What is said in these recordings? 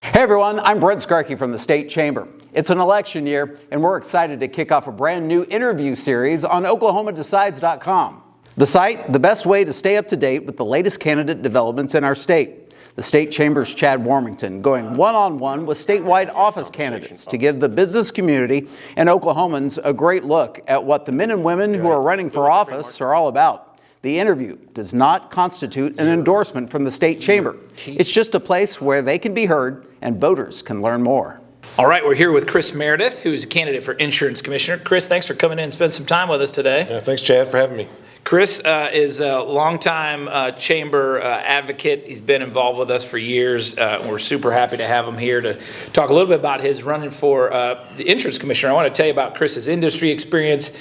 Hey everyone, I'm Brent Skarkey from the State Chamber. It's an election year, and we're excited to kick off a brand new interview series on OklahomaDecides.com. The site, the best way to stay up to date with the latest candidate developments in our state. The State Chamber's Chad Warmington going one-on-one with statewide office candidates to give the business community and Oklahomans a great look at what the men and women who are running for office are all about. The interview does not constitute an endorsement from the State Chamber. It's just a place where they can be heard and voters can learn more. All right, we're here with Chris Merideth, who's a candidate for Insurance Commissioner. Chris, thanks for coming in and spending some time with us today. Yeah, thanks, Chad, for having me. Chris is a longtime chamber advocate. He's been involved with us for years. We're super happy to have him here to talk a little bit about his running for the Insurance Commissioner. I want to tell you about Chris's industry experience.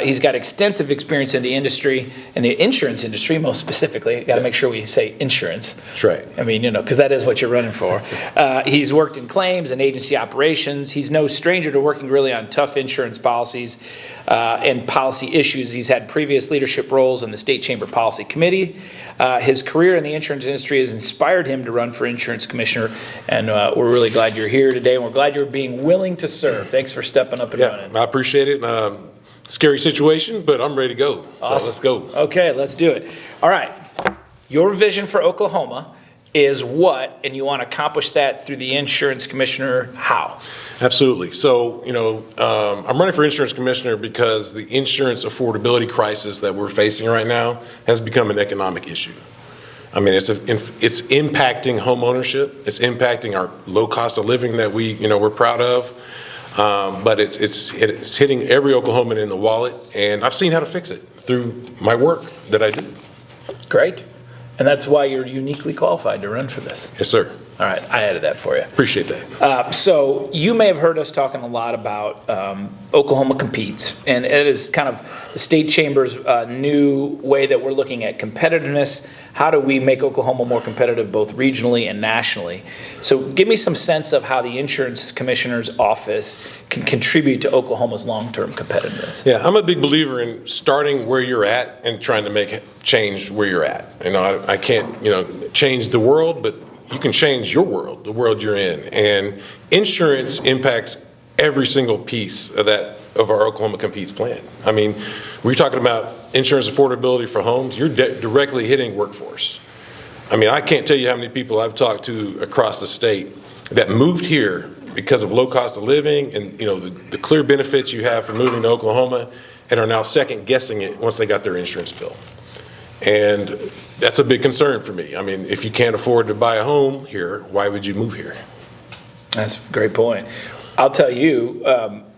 He's got extensive experience in the industry, in the insurance industry, most specifically. Got to make sure we say insurance. That's right. I mean, because that is what you're running for. He's worked in claims and agency operations. He's no stranger to working really on tough insurance policies and policy issues. He's had previous leadership roles in the State Chamber Policy Committee. His career in the insurance industry has inspired him to run for Insurance Commissioner, and we're really glad you're here today, and we're glad you're being willing to serve. Thanks for stepping up and running. I appreciate it. Scary situation, but I'm ready to go. Awesome. So let's go. Okay, let's do it. All right. Your vision for Oklahoma is what, and you want to accomplish that through the Insurance Commissioner. How? Absolutely. So, I'm running for Insurance Commissioner because the insurance affordability crisis that we're facing right now has become an economic issue. I mean, it's impacting home ownership. It's impacting our low cost of living that we're proud of. But it's hitting every Oklahoman in the wallet, and I've seen how to fix it through my work that I do. Great. And that's why you're uniquely qualified to run for this. Yes, sir. All right, I added that for you. Appreciate that. So you may have heard us talking a lot about Oklahoma Competes, and it is kind of the State Chamber's new way that we're looking at competitiveness. How do we make Oklahoma more competitive both regionally and nationally? So give me some sense of how the Insurance Commissioner's office can contribute to Oklahoma's long-term competitiveness. Yeah, I'm a big believer in starting where you're at and trying to make change where you're at. I can't, change the world, but you can change your world, the world you're in. And insurance impacts every single piece of our Oklahoma Competes plan. I mean, we're talking about insurance affordability for homes. You're directly hitting workforce. I mean, I can't tell you how many people I've talked to across the state that moved here because of low cost of living and the clear benefits you have for moving to Oklahoma, and are now second guessing it once they got their insurance bill. And that's a big concern for me. I mean, if you can't afford to buy a home here, why would you move here? That's a great point. I'll tell you,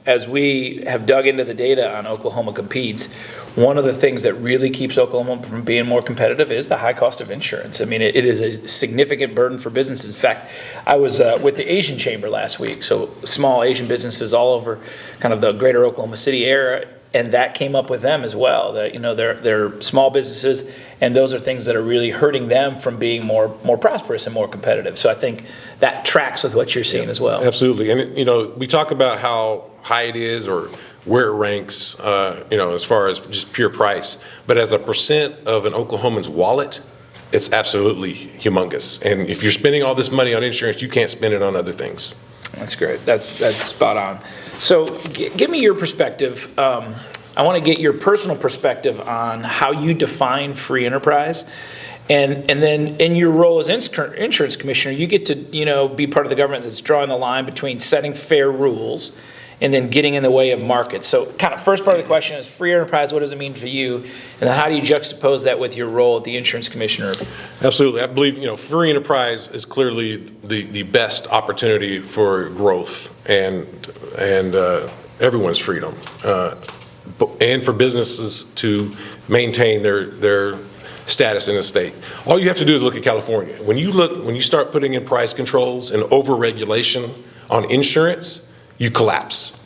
as we have dug into the data on Oklahoma Competes, one of the things that really keeps Oklahoma from being more competitive is the high cost of insurance. I mean, it is a significant burden for businesses. In fact, I was with the Asian Chamber last week, so small Asian businesses all over kind of the greater Oklahoma City area, and that came up with them as well. That they're small businesses, and those are things that are really hurting them from being more prosperous and more competitive. So I think that tracks with what you're seeing as well. Absolutely, and we talk about how high it is or where it ranks, as far as just pure price. But as a percent of an Oklahoman's wallet, it's absolutely humongous. And if you're spending all this money on insurance, you can't spend it on other things. That's great. That's spot on. So give me your perspective. I want to get your personal perspective on how you define free enterprise. And then in your role as Insurance Commissioner, you get to be part of the government that's drawing the line between setting fair rules and then getting in the way of markets. So kind of first part of the question is free enterprise, what does it mean for you? And then how do you juxtapose that with your role at the Insurance Commissioner? Absolutely. I believe, free enterprise is clearly the best opportunity for growth and everyone's freedom. And for businesses to maintain their status in the state. All you have to do is look at California. When you start putting in price controls and over-regulation on insurance, you collapse.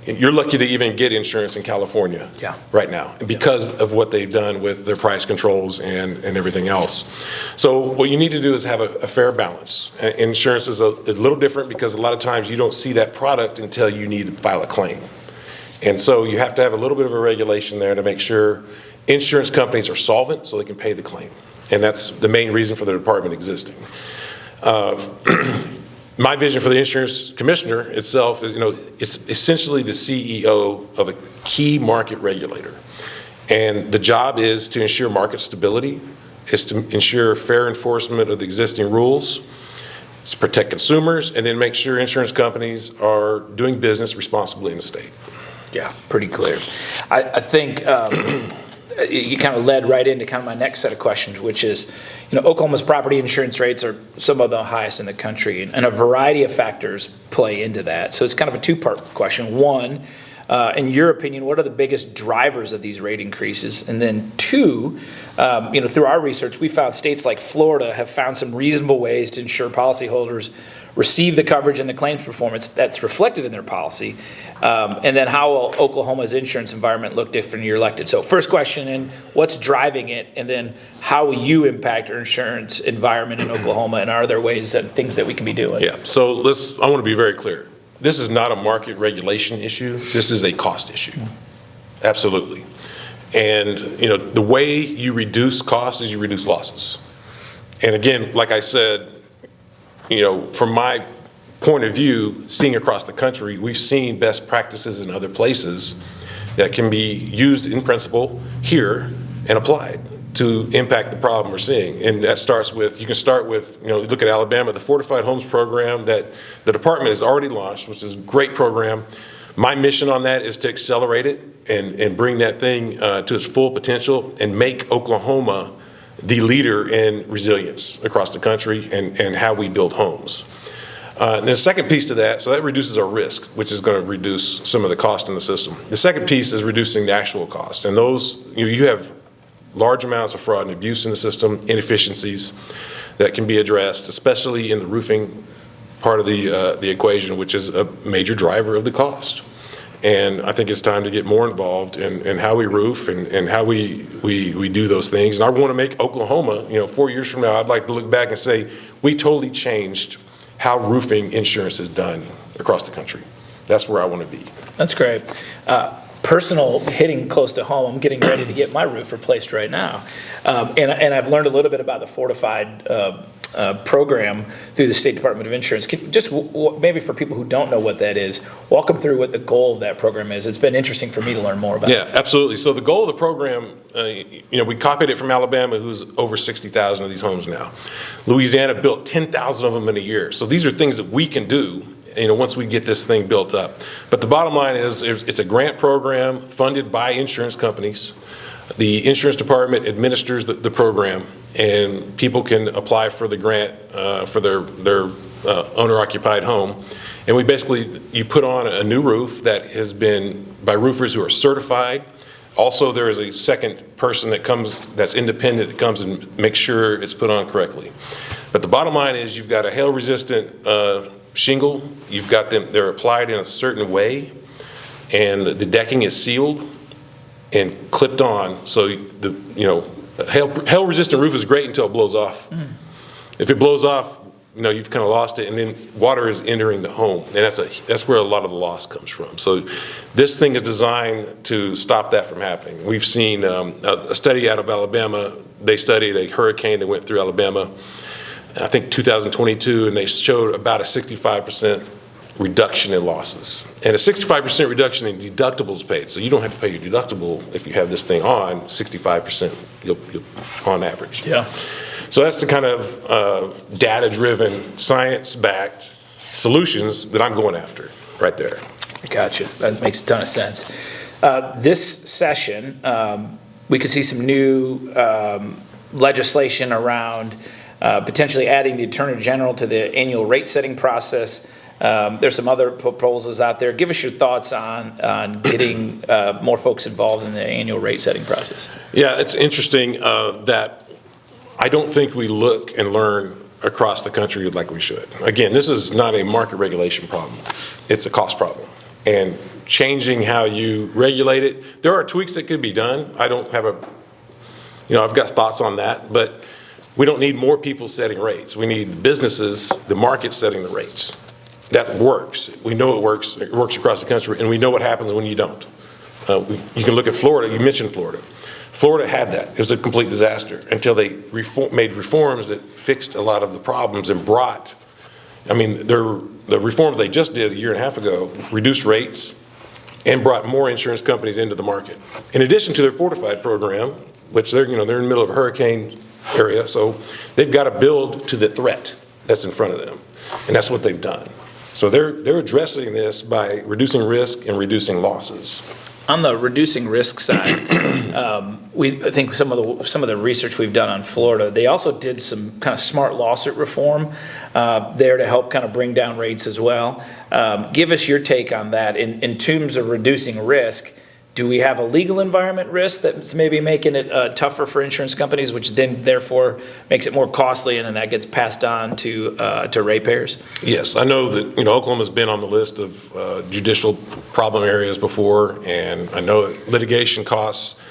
You're lucky to even get insurance in California right now because of what they've done with their price controls and everything else. So what you need to do is have a fair balance. Insurance is a little different because a lot of times you don't see that product until you need to file a claim. And so you have to have a little bit of a regulation there to make sure insurance companies are solvent so they can pay the claim. And that's the main reason for the department existing. my vision for the insurance commissioner itself is, it's essentially the CEO of a key market regulator. And the job is to ensure market stability, is to ensure fair enforcement of the existing rules, it's to protect consumers, and then make sure insurance companies are doing business responsibly in the state. Yeah, pretty clear. I think you kind of led right into kind of my next set of questions, which is, Oklahoma's property insurance rates are some of the highest in the country, and a variety of factors play into that. So it's kind of a two-part question. One, in your opinion, what are the biggest drivers of these rate increases? And then two, through our research, we found states like Florida have found some reasonable ways to ensure policyholders receive the coverage and the claims performance that's reflected in their policy. And then how will Oklahoma's insurance environment look different when you're elected? So first question, and what's driving it? And then how will you impact our insurance environment in Oklahoma? And are there ways and things that we can be doing? Yeah, so I want to be very clear. This is not a market regulation issue. This is a cost issue. Absolutely. And, the way you reduce costs is you reduce losses. And again, like I said, from my point of view, seeing across the country, we've seen best practices in other places that can be used in principle here and applied to impact the problem we're seeing. And that starts with, you can start with, look at Alabama, the Fortified Homes program that the department has already launched, which is a great program. My mission on that is to accelerate it and bring that thing to its full potential and make Oklahoma the leader in resilience across the country and how we build homes. And the second piece to that, so that reduces our risk, which is going to reduce some of the cost in the system. The second piece is reducing the actual cost. And those, you have large amounts of fraud and abuse in the system, inefficiencies that can be addressed, especially in the roofing part of the equation, which is a major driver of the cost. And I think it's time to get more involved in how we roof and how we do those things. And I want to make Oklahoma, 4 years from now, I'd like to look back and say, we totally changed how roofing insurance is done across the country. That's where I want to be. That's great. Personal hitting close to home, I'm getting ready to get my roof replaced right now. And I've learned a little bit about the Fortified program through the State Department of Insurance. Just maybe for people who don't know what that is, walk them through what the goal of that program is. It's been interesting for me to learn more about it. Yeah, absolutely. So the goal of the program, we copied it from Alabama, who's over 60,000 of these homes now. Louisiana built 10,000 of them in a year. So these are things that we can do once we get this thing built up. But the bottom line is it's a grant program funded by insurance companies. The insurance department administers the program, and people can apply for the grant for their owner-occupied home. And you put on a new roof that has been by roofers who are certified. Also, there is a second person that's independent that comes and makes sure it's put on correctly. But the bottom line is you've got a hail-resistant shingle. You've got they're applied in a certain way, and the decking is sealed and clipped on. So hail-resistant roof is great until it blows off. If it blows off, you've kind of lost it, and then water is entering the home, and that's where a lot of the loss comes from. So this thing is designed to stop that from happening. We've seen a study out of Alabama. They studied a hurricane that went through Alabama, I think 2022, and they showed about a 65% reduction in losses and a 65% reduction in deductibles paid. So you don't have to pay your deductible if you have this thing on. 65% you'll on average. Yeah. So that's the kind of data-driven, science-backed solutions that I'm going after right there. Gotcha. That makes a ton of sense. This session, we could see some new legislation around potentially adding the Attorney General to the annual rate setting process. There's some other proposals out there. Give us your thoughts on getting more folks involved in the annual rate setting process. Yeah, it's interesting that I don't think we look and learn across the country like we should. Again, this is not a market regulation problem. It's a cost problem. And changing how you regulate it, there are tweaks that could be done. I don't have I've got thoughts on that, but we don't need more people setting rates. We need the businesses, the market setting the rates. That works. We know it works. It works across the country, and we know what happens when you don't. You can look at Florida. You mentioned Florida. Florida had that. It was a complete disaster until they made reforms that fixed a lot of the problems and brought I mean, the reforms they just did a year and a half ago reduced rates and brought more insurance companies into the market. In addition to their fortified program, which they're in the middle of a hurricane area, so they've got to build to the threat that's in front of them, and that's what they've done. So they're addressing this by reducing risk and reducing losses. On the reducing risk side, I think some of the research we've done on Florida, they also did some kind of smart lawsuit reform there to help kind of bring down rates as well. Give us your take on that in terms of reducing risk. Do we have a legal environment risk that's maybe making it tougher for insurance companies, which then therefore makes it more costly, and then that gets passed on to ratepayers? Yes, I know that Oklahoma's been on the list of judicial problem areas before, and I know that litigation costs.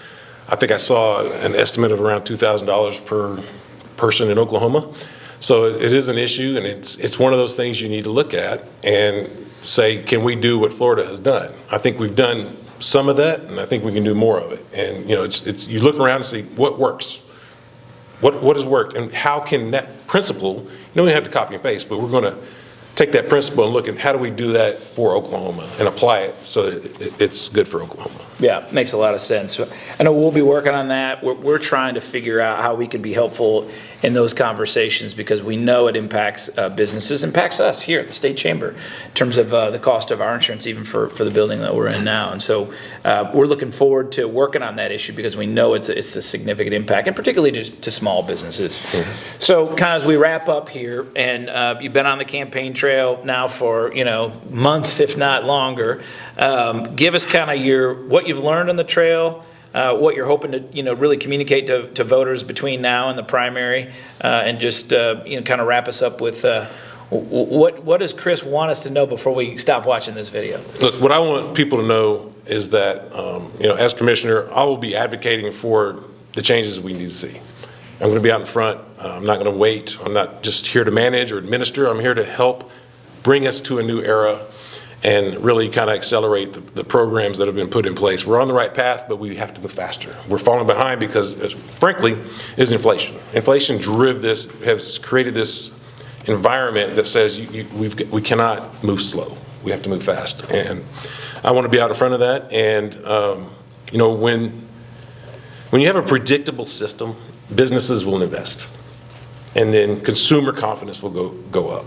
I think I saw an estimate of around $2,000 per person in Oklahoma. So it is an issue, and it's one of those things you need to look at and say, can we do what Florida has done? I think we've done some of that, and I think we can do more of it. And it's you look around and see what works, what has worked, and how can that principle. We have to copy and paste, but we're going to take that principle and look at how do we do that for Oklahoma and apply it so that it's good for Oklahoma. Yeah, makes a lot of sense. I know we'll be working on that. We're trying to figure out how we can be helpful in those conversations, because we know it impacts businesses, impacts us here at the State Chamber in terms of the cost of our insurance, even for the building that we're in now. And so we're looking forward to working on that issue, because we know it's a significant impact, and particularly to small businesses. Mm-hmm. So kind of as we wrap up here, and you've been on the campaign trail now for months, if not longer. Give us kind of what you've learned on the trail, what you're hoping to really communicate to voters between now and the primary, and just kind of wrap us up with what does Chris want us to know before we stop watching this video? Look, what I want people to know is that as commissioner, I will be advocating for the changes we need to see. I'm going to be out in front. I'm not going to wait. I'm not just here to manage or administer. I'm here to help bring us to a new era and really kind of accelerate the programs that have been put in place. We're on the right path, but we have to move faster. We're falling behind because, frankly, is inflation. Inflation has created this environment that says we cannot move slow. We have to move fast. And I want to be out in front of that. And, when you have a predictable system, businesses will invest. And then consumer confidence will go up.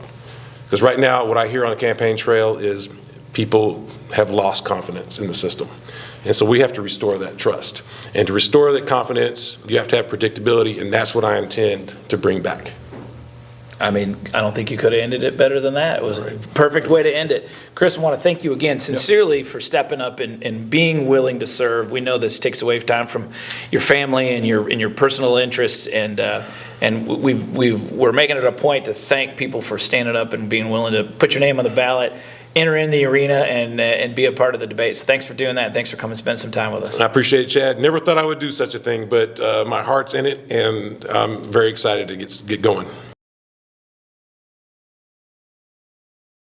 Because right now, what I hear on the campaign trail is people have lost confidence in the system. And so we have to restore that trust. And to restore that confidence, you have to have predictability, and that's what I intend to bring back. I mean, I don't think you could have ended it better than that. It was a perfect way to end it. Chris, I want to thank you again sincerely for stepping up and being willing to serve. We know this takes away time from your family and your personal interests, and we're making it a point to thank people for standing up and being willing to put your name on the ballot, enter in the arena, and be a part of the debate. So thanks for doing that. Thanks for coming and spending some time with us. I appreciate it, Chad. Never thought I would do such a thing, but my heart's in it, and I'm very excited to get going.